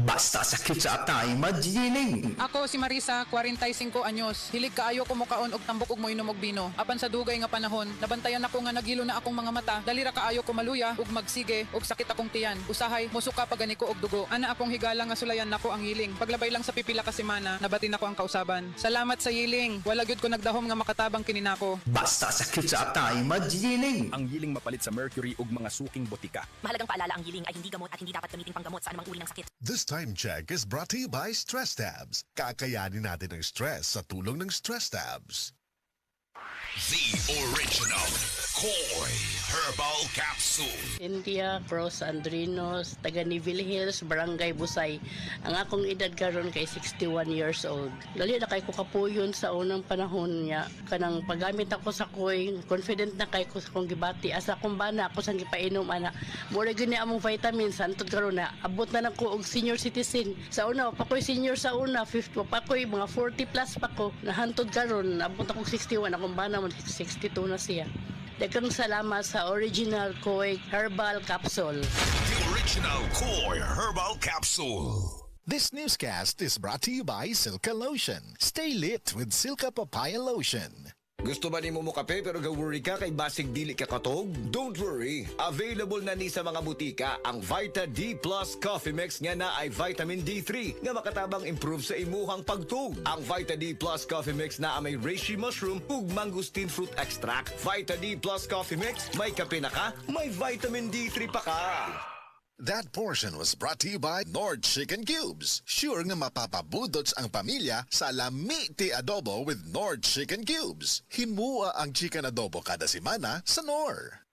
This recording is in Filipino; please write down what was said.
Basta sakit sa atay, maggiling. Ako si Marisa, 45 anyos. Hilig kaayo ko mukaon og tambok ug moinom og bino. Apan sa dugay nga panahon, nabantayan ako nga nagilo na akong mga mata. Dali ra kaayo ko maluya ug magsige ug sakit akong tiyan. Usahay musuka pagani ko og dugo. Ana akong higala nga sulayan nako ang yiling. Paglabay lang sa pipila ka semana, nabatin ako ang kausaban. Salamat sa yiling. Wala gyud ko nagdahom nga makatabang kini nako. Basta sakit sa atay, maggiling. Ang yiling mapalit sa mercury ug mga suking botika. Mahalagang paalala, ang yiling ay hindi gamot at hindi dapat gamitin panggamot sa anumang uri ng sakit. This time check is brought to you by Stress Tabs. Kakayanin natin ang stress sa tulong ng Stress Tabs. The original Koi Herbal Capsule. India Cross Andrinos, taga Nivil Hills, Barangay Busay. Ang akong edad karon kay 61 years old. Dali na kay ko kapuyon sa unang panahon niya. Kanang paggamit ako sa Koi, confident na kay ko sa kong gibati. Asa akong bana ako sang gipainom ana. Mura gyud ni among vitamins antod karon na abot na nako og senior citizen. Sa una pa ko'y senior sa una, 50 pa ko'y mga 40 plus pa ko. Nahantod karon abot ako 61 akong bana 62 na siya. Daghang salamat sa original Koi Herbal Capsule. The original Koi Herbal Capsule. This newscast is brought to you by Silka Lotion. Stay lit with Silka Papaya Lotion. Gusto ba ni mo kape pero ga-worry ka kay basig dili ka katog? Don't worry. Available na ni sa mga butika ang Vita D Plus Coffee Mix nga na ay vitamin D3 nga makatabang improve sa imuhang pagtug. Ang Vita D Plus Coffee Mix na may reishi mushroom ug mangosteen fruit extract. Vita D Plus Coffee Mix, may kape na ka, may vitamin D3 pa ka. That portion was brought to you by Nord Chicken Cubes. Sure nga mapapabudots ang pamilya sa lamiti adobo with Nord Chicken Cubes. Himua ang chicken adobo kada semana sa Nord.